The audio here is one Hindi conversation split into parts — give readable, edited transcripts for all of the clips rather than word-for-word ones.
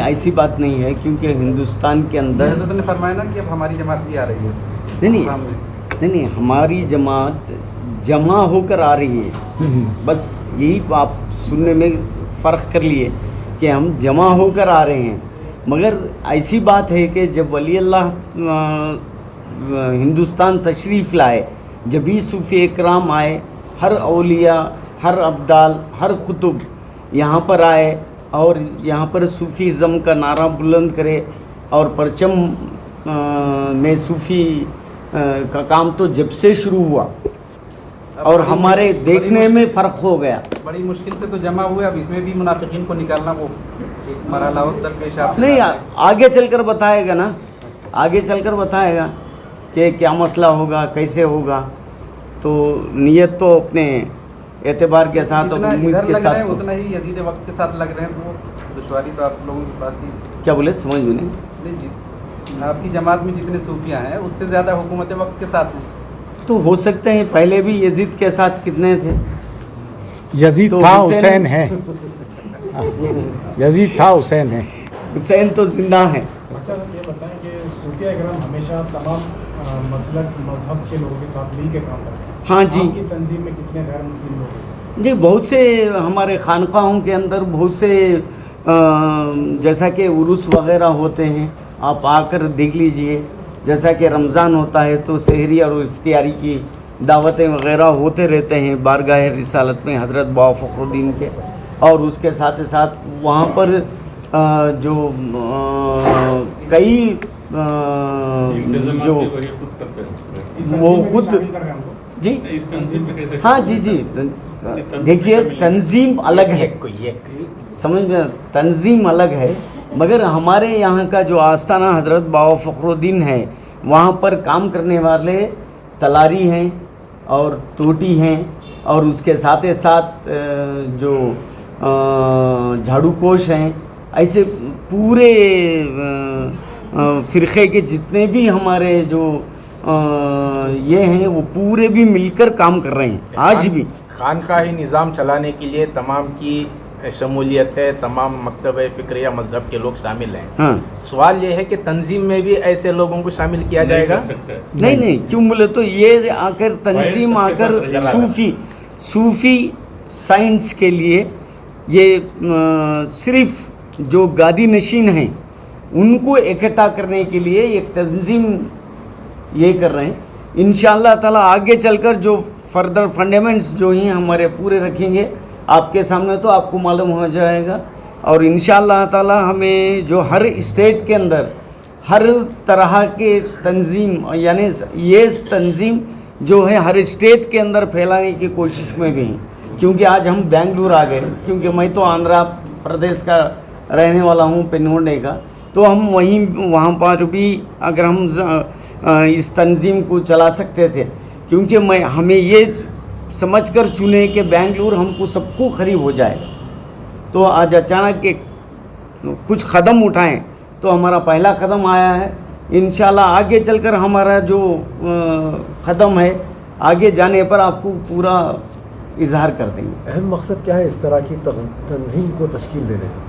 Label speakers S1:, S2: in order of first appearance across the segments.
S1: ऐसी बात नहीं है, क्योंकि हिंदुस्तान के अंदर
S2: हज़रत ने फरमाया ना कि अब हमारी जमात भी आ रही है
S1: नहीं
S2: सामने।
S1: नहीं, हमारी जमात जमा होकर आ रही है। बस यही आप सुनने में फ़र्क कर लिए कि हम जमा होकर आ रहे हैं। मगर ऐसी बात है कि जब वली अल्लाह हिंदुस्तान तशरीफ़ लाए, जब भी सूफ़ी इकराम आए, हर औलिया, हर अब्दाल, हर खुतुब यहाँ पर आए और यहाँ पर सूफ़ीज़म का नारा बुलंद करे और परचम में सूफ़ी का काम तो जब से शुरू हुआ और हमारे देखने में फ़र्क हो गया।
S2: बड़ी मुश्किल से तो जमा हुए, अब इसमें भी मुनाफिकीन को निकालना वो एक मरहला और दरपेश आप
S1: नहीं, आगे चलकर बताएगा ना, आगे चलकर बताएगा कि क्या मसला होगा, कैसे होगा। तो नीयत तो अपने एतबार के साथ और उम्मीद के साथ तो
S2: उतना ही यजीद वक्त के साथ लग रहे हैं, तो वो दुश्वारी तो आप लोगों के पास ही।
S1: क्या बोले, समझ में नहीं।
S2: आपकी जमात में जितने सूफियाँ हैं उससे ज़्यादा हुकूमत वक्त के साथ हैं।
S1: तो हो सकते हैं पहले भी यजीद के साथ कितने थे।
S3: यजीद
S1: तो
S3: था, हुसैन है। यजीद था, हुसैन है।
S1: हुसैन तो जिंदा है।
S4: अच्छा, ये बताएं कि सूफिया इकराम हमेशा तमाम मसलक मजहब के लोगों के साथ मिल के काम करते हैं।
S1: हाँ जी।
S4: आपकी तंजीम में कितने गैर मुस्लिम लोग हैं?
S1: जी, बहुत से हमारे खानकाहों के अंदर बहुत से जैसा कि उरुस वगैरह होते हैं, आप आकर देख लीजिए। जैसा कि रमज़ान होता है तो सहरी और इफ्तियारी की दावतें वगैरह होते रहते हैं बारगाह रिसालत में हज़रत बाबा फ़खरुद्दीन के। और उसके साथ साथ वहाँ पर जो कई जो वो खुद जी हाँ जी देखिए, तंजीम अलग है, समझ में, तंजीम अलग है। मगर हमारे यहाँ का जो आस्थाना हज़रत बाबा फ़खरुद्दीन है, वहाँ पर काम करने वाले तलारी हैं और टोटी हैं और उसके साथ साथ जो झाड़ू कोश हैं। ऐसे पूरे फ़िरक़े के जितने भी हमारे जो ये हैं वो पूरे भी मिलकर काम कर रहे हैं आज भी।
S5: खानकाही निज़ाम चलाने के लिए तमाम की शमूलियत है, तमाम मकतब फ़िक्र या मज़हब के लोग शामिल हैं।
S1: हाँ,
S5: सवाल ये है कि तंजीम में भी ऐसे लोगों को शामिल किया जाएगा?
S1: नहीं, क्यों बोले तो ये आकर तंजीम आकर सूफ़ी साइंस के लिए ये सिर्फ जो गादी नशीन हैं उनको इकट्ठा करने के लिए एक तंजीम ये कर रहे हैं। इंशाअल्लाह ताला आगे चलकर जो फर्दर फंडामेंट्स जो हैं हमारे पूरे रखेंगे आपके सामने, तो आपको मालूम हो जाएगा। और इंशाअल्लाह ताला हमें जो हर स्टेट के अंदर हर तरह के तंजीम, यानी ये तंजीम जो है हर स्टेट के अंदर फैलाने की कोशिश में गई। क्योंकि आज हम बेंगलुरु आ गए, क्योंकि मैं तो आंध्र प्रदेश का रहने वाला हूँ, पेन्नोडे का, तो हम वहाँ पर भी अगर हम इस तंजीम को चला सकते थे। क्योंकि हमें ये समझकर चुने कि बेंगलुरु हमको सबको करीब हो जाए, तो आज अचानक के कुछ कदम उठाएं तो हमारा पहला कदम आया है। इंशाल्लाह आगे चलकर हमारा जो कदम है आगे जाने पर आपको पूरा इजहार कर देंगे।
S6: अहम मकसद क्या है इस तरह की तंजीम को तश्कील देने का?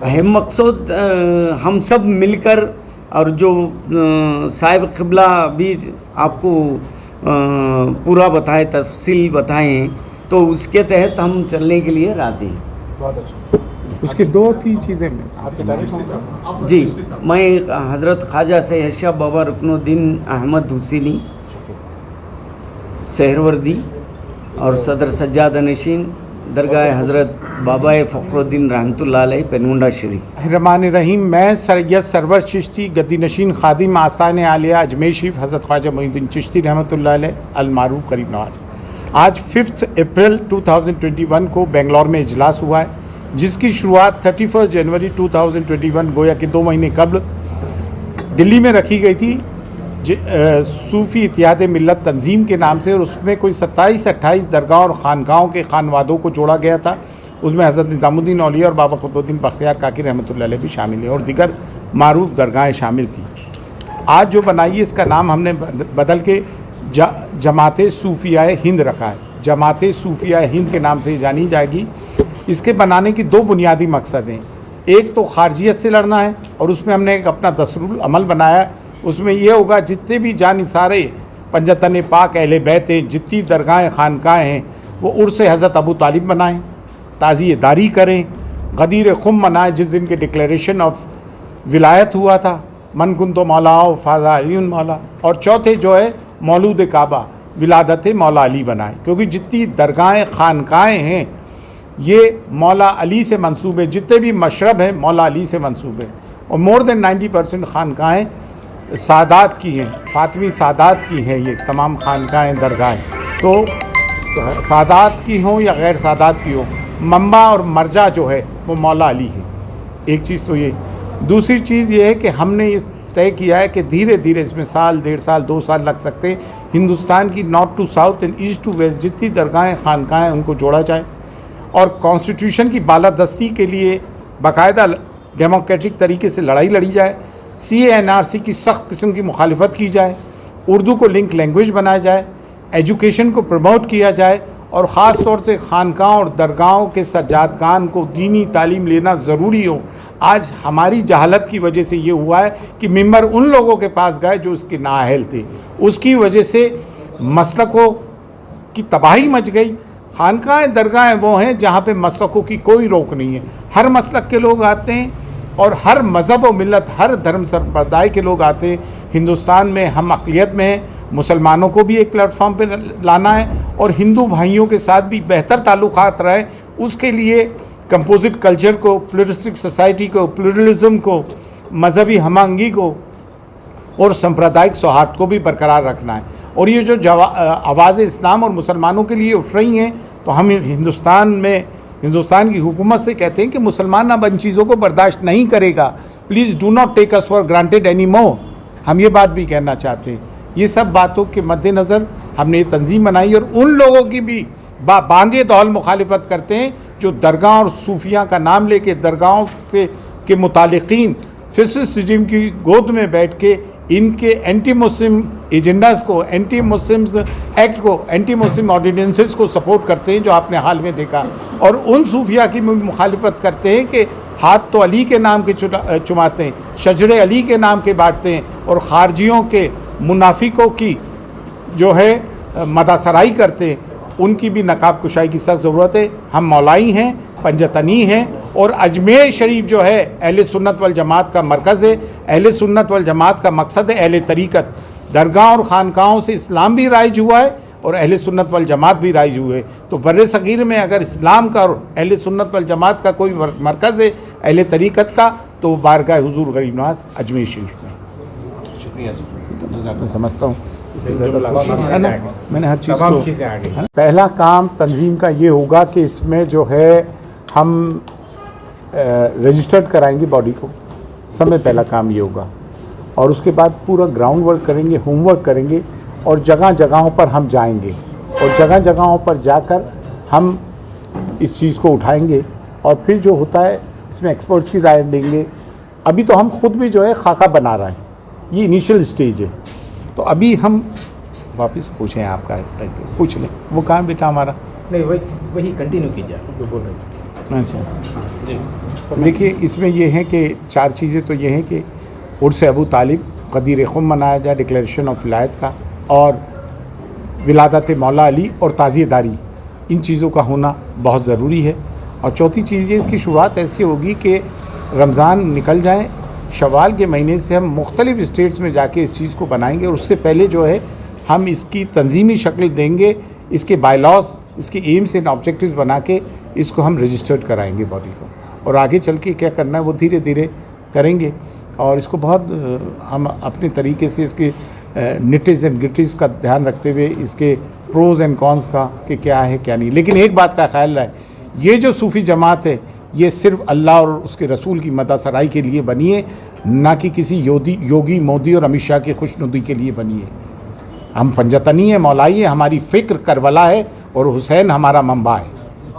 S6: अहम मकसद
S1: हम सब मिलकर, और जो साहिब क़िबला भी आपको पूरा बताए, तफसील बताएं, तो उसके तहत हम चलने के लिए राज़ी हैं।
S6: बहुत अच्छा।
S3: उसकी 2-3 चीज़ें
S1: जी, मैं हज़रत ख्वाजा सैयद शाह बाबा रुकनुद्दीन अहमद हुसैनी सहरवर्दी और सदर सज्जाद नशीन दरगाह हज़रत बाबा फ़खरुद्दीन रहमतुल्लाह अलैह पेनुंडा शरीफ।
S3: रहमान रहीम। मैं सैयद सरवर चिश्ती गद्दी नशीन खादिम आसान आलिया अजमेर शरीफ हज़रत ख्वाजा मोइनुद्दीन चिश्ती रहमतुल्लाह अलैह अलमारूफ करीब नवाज। आज 5 अप्रैल 2021 को बेंगलोर में इजलास हुआ है, जिसकी शुरुआत 31 जनवरी 2021 गोया कि 2 महीने कबल दिल्ली में रखी गई थी सूफ़ी इत्तेहाद मिल्लत तंजीम के नाम से। और उसमें कोई 27-28 दरगाह और ख़ानगाहों के खानवादों को जोड़ा गया था। उसमें हज़रत निज़ामुद्दीन औलिया और बाबा क़ुतुबुद्दीन बख्तियार काकी रहमतुल्लाह अलैह भी शामिल हैं और दीगर मारूफ दरगाहें शामिल थी। आज जो बनाई है इसका नाम हमने बदल के जमात सूफ़ियाए हिंद रखा है। जमात सूफ़ियाए हिंद के नाम से जानी जाएगी। इसके बनाने की 2 बुनियादी मकसद हैं। एक तो खारजियत से लड़ना है और उसमें हमने एक अपना दस्तूरुल अमल बनाया है। उसमें ये होगा जितने भी जानिसारे पंजतन पाक अहले बैत हैं, जितनी दरगाहें खानकाहें हैं, वो उर्स हज़रत अबू तालिब मनाएँ, ताज़ियेदारी करें, गदीर खुम मनाएँ जिस दिन के डिक्लेरेशन ऑफ विलायत हुआ था, मन कुन तो मौलाओ फ़ाज़ा अली मौला। और चौथे जो है मौलूद काबा विलादत मौला अली बनाए, क्योंकि जितनी दरगाहें खानकाहें हैं ये मौला अली से मंसूब है, जितने भी मशरब हैं मौला अली से मंसूब है। और मोर देन 90% खानकाहें सादात की हैं, फ़ातिमी सादात की हैं ये तमाम खानकाहें दरगाहें। तो सादात की हों या गैर सादात की हो, मंबा और मर्जा जो है वो मौला अली है। एक चीज़ तो ये। दूसरी चीज़ ये है कि हमने ये तय किया है कि धीरे धीरे इसमें साल, 1.5 साल, 2 साल लग सकते हैं, हिंदुस्तान की north to south and east to west जितनी दरगाहें खानकाहें उनको जोड़ा जाए और कॉन्स्टिट्यूशन की बालादस्ती के लिए बाकायदा डेमोक्रेटिक तरीके से लड़ाई लड़ी जाए, CA/NRC की सख्त किस्म की मुखालिफत की जाए, उर्दू को लिंक लैंग्वेज बनाया जाए, एजुकेशन को प्रमोट किया जाए और ख़ास तौर से खानकाहों और दरगाहों के सज्जादगान को दीनी तालीम लेना ज़रूरी हो। आज हमारी जहालत की वजह से ये हुआ है कि मिंबर उन लोगों के पास गए जो उसके नाअहल थे, उसकी वजह से मसलकों की तबाही मच गई। खानकाहें दरगाहें वो हैं जहाँ पे मसलकों की कोई रोक नहीं है, हर मसलक के लोग आते हैं और हर मज़हब व मिलत, हर धर्म संप्रदाय के लोग आते हैं। हिंदुस्तान में हम अक़लियत में हैं, मुसलमानों को भी एक प्लेटफॉर्म पे लाना है और हिंदू भाइयों के साथ भी बेहतर ताल्लुक़ात रहे, उसके लिए कंपोजिट कल्चर को, प्लुरलिस्टिक सोसाइटी को, प्लुरलिज़म को, मजहबी हमआहंगी को और सांप्रदायिक सौहार्द को भी बरकरार रखना है। और ये जो आवाज़ इस्लाम और मुसलमानों के लिए उठ रही हैं, तो हम हिंदुस्तान की हुकूमत से कहते हैं कि मुसलमान अब इन चीज़ों को बर्दाश्त नहीं करेगा। Please do not take us for granted any more. हम ये बात भी कहना चाहते हैं। ये सब बातों के मद्देनज़र हमने ये तंजीम बनाई और उन लोगों की भी बांगे दौल मुखालिफत करते हैं जो दरगाह और सूफिया का नाम लेके दरगाहों से के मुतालिकीन फिसिस्ट रिजिम की गोद में बैठ के इनके एंटी मुस्लिम एजेंडास को, एंटी मुस्लिम्स एक्ट को, एंटी मुस्लिम ऑर्डिनेंसेस को सपोर्ट करते हैं जो आपने हाल में देखा। और उन सूफिया की मुखालिफत करते हैं कि हाथ तो अली के नाम के चुमाते हैं, शजरे अली के नाम के बांटते हैं और खारजियों के मुनाफिकों की जो है मदासराई करते हैं। उनकी भी नकाब कुशाई की सख्त ज़रूरत है। हम मौलाई हैं, पंजतनी हैं और अजमेर शरीफ जो है अहले सुन्नत वल जमात का मरकज़ है। अहले सुन्नत वल जमात का मकसद है अहले तरीक़त। दरगाह और खानकाहों से इस्लाम भी राइज हुआ है और अहले सुन्नत वल जमात भी राइज हुए। तो बर्रे सग़ीर में अगर इस्लाम का और अहले सुन्नत वल जमात का कोई मरकज़ है अहले तरीक़त का, तो बारगाह हुज़ूर गरीब नवाज़ अजमेर शरीफ में।
S2: शुक्रिया।
S3: मैं समझता हूँ इससे ज़्यादा है ना, मैंने हर चीज़ को। पहला काम तंजीम का ये होगा कि इसमें जो है हम रजिस्टर्ड कराएंगे बॉडी को, समय पहला काम ये होगा। और उसके बाद पूरा ग्राउंड वर्क करेंगे, होमवर्क करेंगे और जगह जगहों पर हम जाएंगे और जगह जगहों पर जाकर हम इस चीज़ को उठाएंगे और फिर जो होता है इसमें एक्सपर्ट्स की राय लेंगे। अभी तो हम खुद भी जो है खाका बना रहे हैं, ये इनिशियल स्टेज है। तो अभी हम वापस पूछें, आपका पूछ लें, वो काम बेटा हमारा
S5: नहीं, वही कंटिन्यू कीजिए जो बोल रहे हैं।
S3: अच्छा, देखिए इसमें ये है कि 4 चीज़ें तो ये हैं कि उर्स अबू तालिब, गदीर खुम मनाया जाए, डिक्लेरेशन ऑफ विलायत का, और विलादत मौला अली और ताज़ियेदारी, इन चीज़ों का होना बहुत ज़रूरी है। और चौथी चीज़ ये, इसकी शुरुआत ऐसी होगी कि रमज़ान निकल जाए, शवाल के महीने से हम मुख्तलिफ़ स्टेट्स में जाके इस चीज़ को बनाएंगे और उससे पहले जो है हम इसकी तंजीमी शक्ल देंगे, इसके बायलॉज, इसके एम्स एंड ऑब्जेक्टिव्स बना के इसको हम रजिस्टर्ड कराएंगे बॉडी को। और आगे चल के क्या करना है वो धीरे धीरे करेंगे और इसको बहुत हम अपने तरीके से इसके निटिस एंड ग्रिटिस का ध्यान रखते हुए इसके प्रोज एंड कॉन्स का कि क्या है क्या नहीं। लेकिन एक बात का ख्याल रहे, ये जो सूफ़ी जमात है ये सिर्फ अल्लाह और उसके रसूल की मदासराई के लिए बनी है, ना कि किसी योगी मोदी और अमित शाह की खुशनुदी के लिए बनी है। हम पंजतनी है, मौलाई है, हमारी फ़िक्र करबला है और हुसैन हमारा मंबा है।